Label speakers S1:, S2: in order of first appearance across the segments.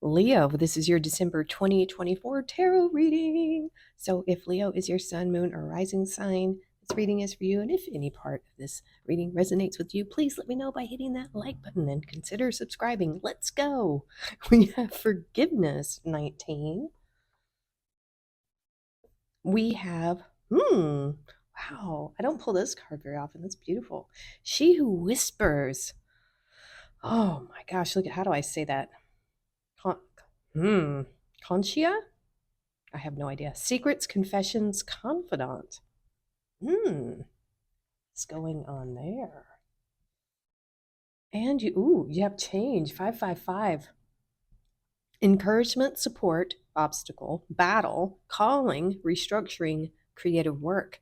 S1: Leo, this is your December 2024 tarot reading. So, if Leo is your sun, moon, or rising sign, this reading is for you. And if any part of this reading resonates with you, please let me know by hitting that like button and consider subscribing. Let's go. We have forgiveness 19. We have, wow, I don't pull this card very often. That's beautiful. She who whispers. Oh my gosh, look at how do I say that? Con- Conchia? I have no idea. Secrets, confessions, confidant. What's going on there? And you have change. 555. Encouragement, support, obstacle, battle, calling, restructuring, creative work.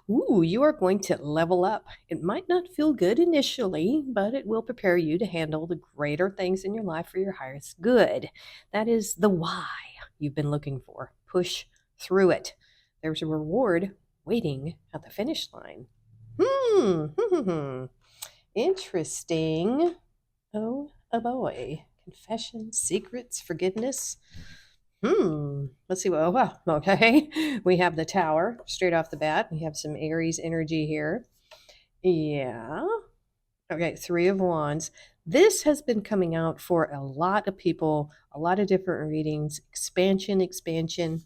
S1: You are going to level up. It might not feel good initially, but it will prepare you to handle the greater things in your life for your highest good. That is the why you've been looking for. Push through it. There's a reward waiting at the finish line. Interesting. Oh, a boy. Confession, secrets, forgiveness. Let's see what. Oh, wow. Okay. We have the tower straight off the bat. We have some Aries energy here. Yeah. Okay. Three of Wands. This has been coming out for a lot of people, a lot of different readings. Expansion.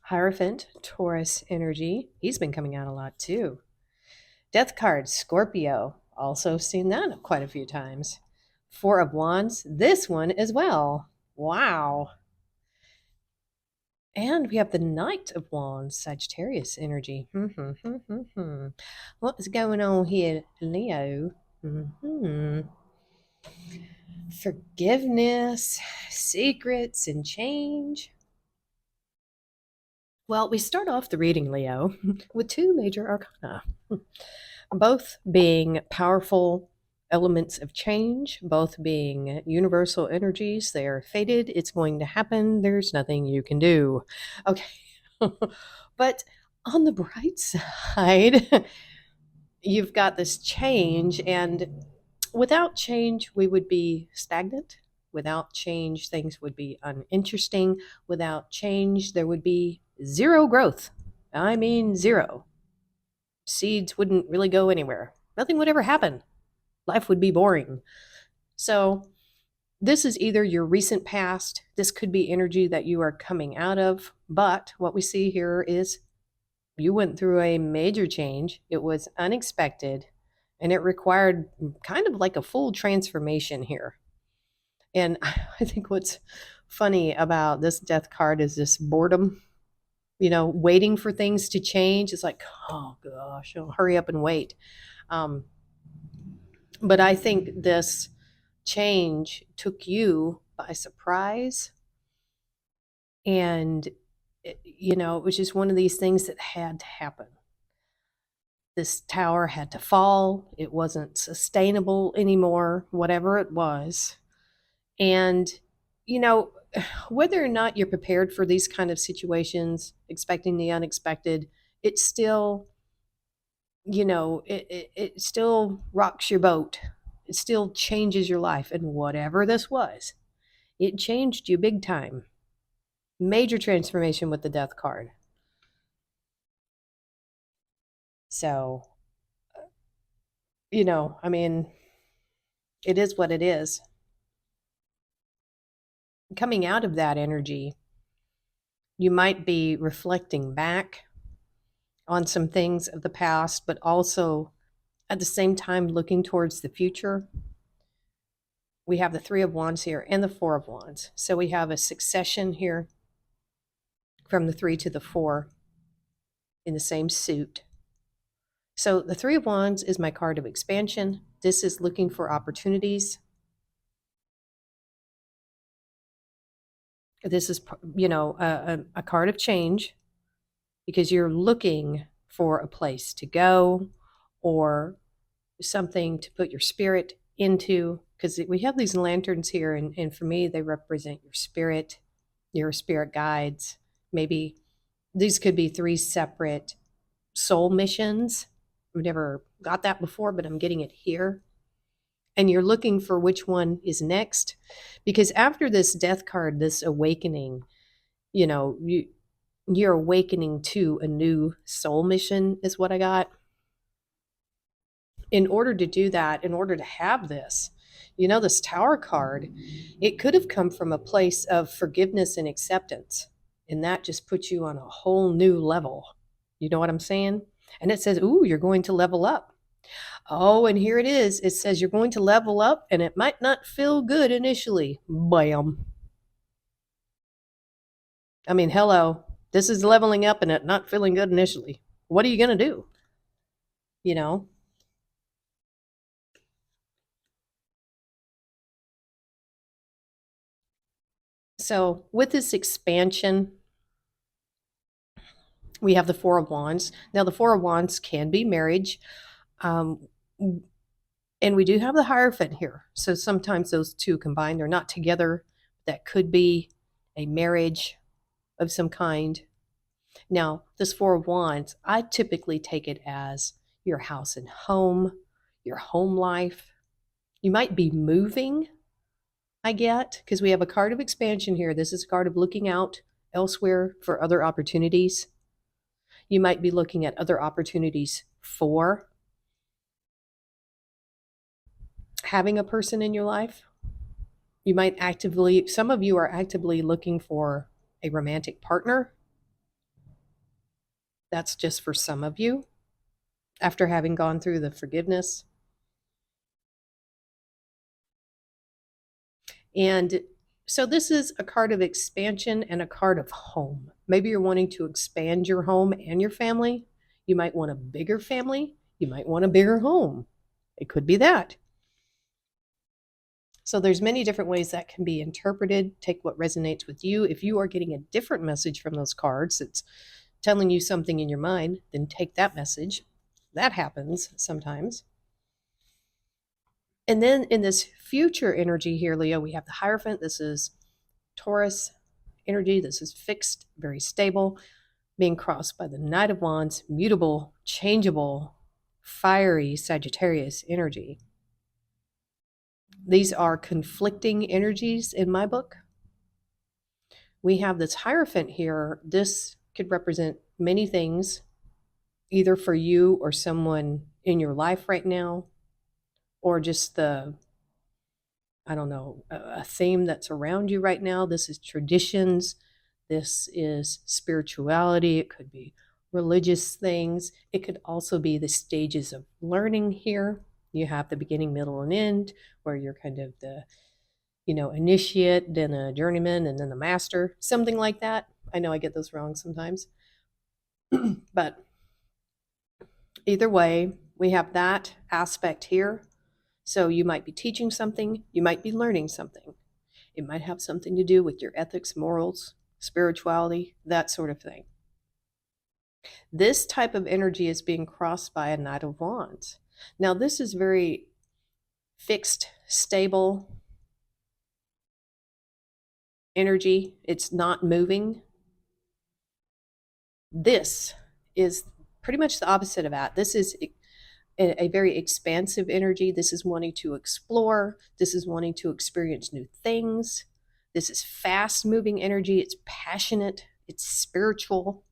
S1: Hierophant, Taurus energy. He's been coming out a lot too. Death card, Scorpio. Also seen that quite a few times. Four of Wands. This one as well. Wow. And we have the Knight of Wands, Sagittarius energy. What's going on here, Leo? Forgiveness, secrets, and change. Well, we start off the reading, Leo, with two major arcana, both being powerful elements of change, both being universal energies. They are fated. It's going to happen. There's nothing you can do. Okay. But on the bright side, you've got this change, and without change, we would be stagnant. Without change, things would be uninteresting. Without change, there would be zero growth. I mean, zero. Seeds wouldn't really go anywhere. Nothing would ever happen. Life would be boring. So, this is either your recent past, this could be energy that you are coming out of, but what we see here is you went through a major change. It was unexpected and it required kind of like a full transformation here. And I think what's funny about this death card is this boredom, waiting for things to change. It's like, oh gosh, hurry up and wait. Um, but I think this change took you by surprise. And, it was just one of these things that had to happen. This tower had to fall. It wasn't sustainable anymore, whatever it was. And, you know, whether or not you're prepared for these kind of situations, expecting the unexpected, it still, it still rocks your boat. It still changes your life. And whatever this was, it changed you big time. Major transformation with the death card. So, I mean, it is what it is. Coming out of that energy, you might be reflecting back on some things of the past, but also at the same time looking towards the future. We have the Three of Wands here and the Four of Wands. So we have a succession here from the Three to the Four in the same suit. So the Three of Wands is my card of expansion. This is looking for opportunities. This is, a card of change because you're looking for a place to go or something to put your spirit into, because we have these lanterns here, and for me they represent your spirit guides. Maybe these could be three separate soul missions. I've never got that before, but I'm getting it here. and you're looking for which one is next. Because after this death card, this awakening, you know, you're awakening to a new soul mission, is what I got. In order to do that, in order to have this, this Tower card, it could have come from a place of forgiveness and acceptance. And that just puts you on a whole new level. You know what I'm saying? And it says, ooh, you're going to level up. Oh, and here it is. It says you're going to level up and it might not feel good initially. Bam. I mean, hello. This is leveling up and it not feeling good initially. What are you going to do? You know? So, with this expansion, we have the Four of Wands. Now, the Four of Wands can be marriage. Um, and we do have the Hierophant here. So sometimes those two combined, they're not together. That could be a marriage of some kind. Now, this Four of Wands, I typically take it as your house and home, your home life. You might be moving, I get, because we have a card of expansion here. This is a card of looking out elsewhere for other opportunities. You might be looking at other opportunities for having a person in your life. You might actively, some of you are actively looking for a romantic partner. That's just for some of you after having gone through the forgiveness. And so this is a card of expansion and a card of home. Maybe you're wanting to expand your home and your family. You might want a bigger family. You might want a bigger home. It could be that. So there's many different ways that can be interpreted. Take what resonates with you. If you are getting a different message from those cards, it's telling you something in your mind, then take that message. That happens sometimes. And then in this future energy here, Leo, we have the Hierophant. This is Taurus energy. This is fixed, very stable, being crossed by the Knight of Wands, mutable, changeable, fiery Sagittarius energy. These are conflicting energies in my book. We have this Hierophant here. This could represent many things, either for you or someone in your life right now, or just I don't know, a theme that's around you right now. This is traditions. This is spirituality. It could be religious things. It could also be the stages of learning here. You have the beginning, middle, and end, where you're kind of the, initiate, then a journeyman, and then the master, something like that. I know I get those wrong sometimes. But either way, we have that aspect here. So you might be teaching something, you might be learning something. It might have something to do with your ethics, morals, spirituality, that sort of thing. This type of energy is being crossed by a Knight of Wands. Now, this is very fixed, stable energy. It's not moving. This is pretty much the opposite of that. This is a very expansive energy. This is wanting to explore. This is wanting to experience new things. This is fast moving energy. It's passionate. It's spiritual.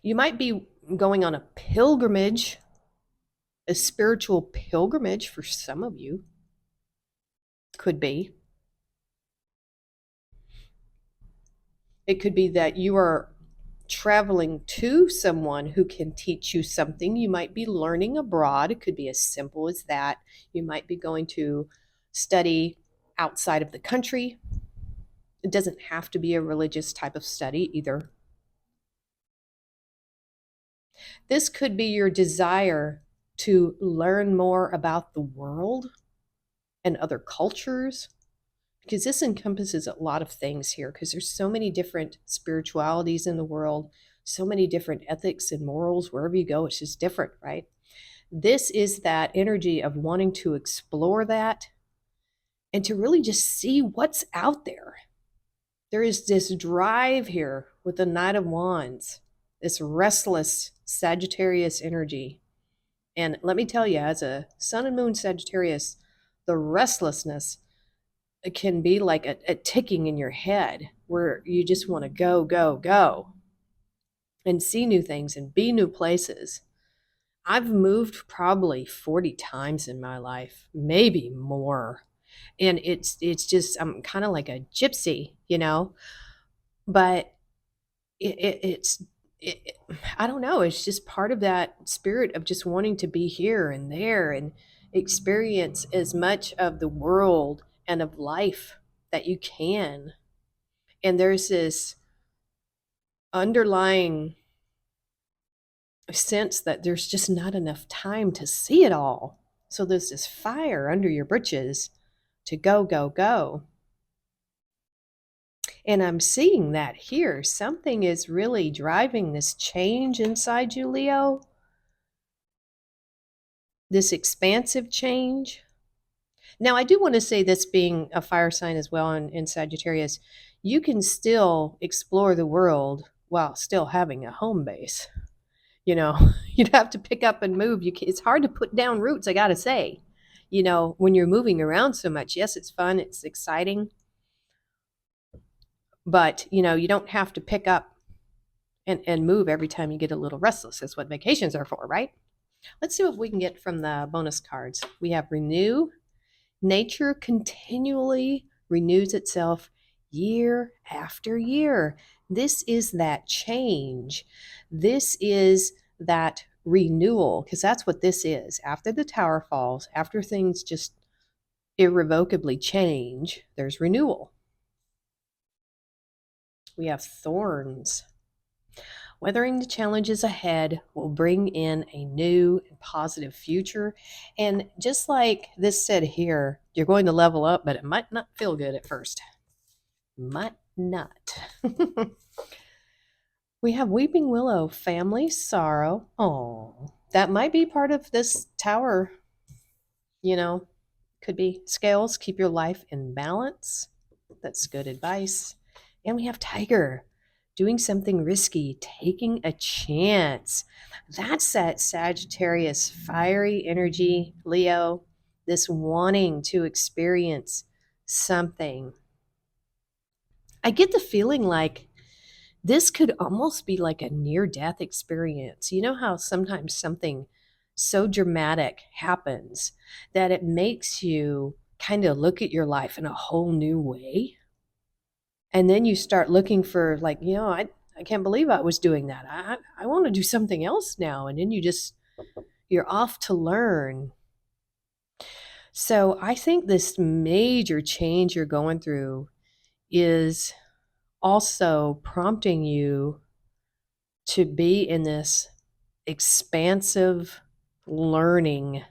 S1: You might be going on a pilgrimage, a spiritual pilgrimage for some of you. Could be. It could be that you are traveling to someone who can teach you something. You might be learning abroad. It could be as simple as that. You might be going to study outside of the country. It doesn't have to be a religious type of study either. This could be your desire to learn more about the world and other cultures, because this encompasses a lot of things here, because there's so many different spiritualities in the world, so many different ethics and morals. Wherever you go, it's just different, right? This is that energy of wanting to explore that and to really just see what's out there. There is this drive here with the Knight of Wands, this restless Sagittarius energy. And let me tell you, as a sun and moon Sagittarius, the restlessness can be like a ticking in your head where you just want to go, go, go and see new things and be new places. I've moved probably 40 times in my life, maybe more. And it's just I'm kind of like a gypsy, but it's it, I don't know, it's just part of that spirit of just wanting to be here and there and experience as much of the world and of life that you can. And there's this underlying sense that there's just not enough time to see it all. So there's this fire under your britches to go, go, go. And I'm seeing that here. Something is really driving this change inside you, Leo, this expansive change. Now, I do want to say this being a fire sign as well in Sagittarius, you can still explore the world while still having a home base. You know, you'd have to pick up and move. It's hard to put down roots, I got to say. When you're moving around so much, yes, it's fun, it's exciting, but you don't have to pick up and move every time you get a little restless. That's what vacations are for, right? Let's see what we can get from the bonus cards. We have renew. Nature continually renews itself year after year. This is that change. This is that renewal, because that's what this is. After the tower falls, after things just irrevocably change, there's renewal. We have thorns. Weathering the challenges ahead will bring in a new and positive future. And just like this said here, you're going to level up, but it might not feel good at first. Might not. We have Weeping Willow, family sorrow. Oh, that might be part of this tower. Could be scales, keep your life in balance. That's good advice. And we have Tiger, doing something risky, taking a chance. That's that Sagittarius fiery energy, Leo, this wanting to experience something. I get the feeling like this could almost be like a near death experience. You know how sometimes something so dramatic happens that it makes you kind of look at your life in a whole new way? And then you start looking for, like, I can't believe I was doing that. I want to do something else now. And then you're off to learn. So I think this major change you're going through is also prompting you to be in this expansive learning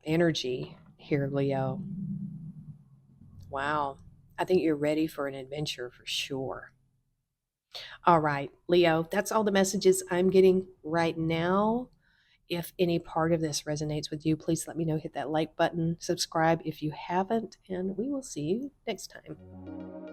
S1: energy here, Leo. Wow. I think you're ready for an adventure for sure. All right, Leo, that's all the messages I'm getting right now. If any part of this resonates with you, please let me know. Hit that like button, subscribe if you haven't, and we will see you next time.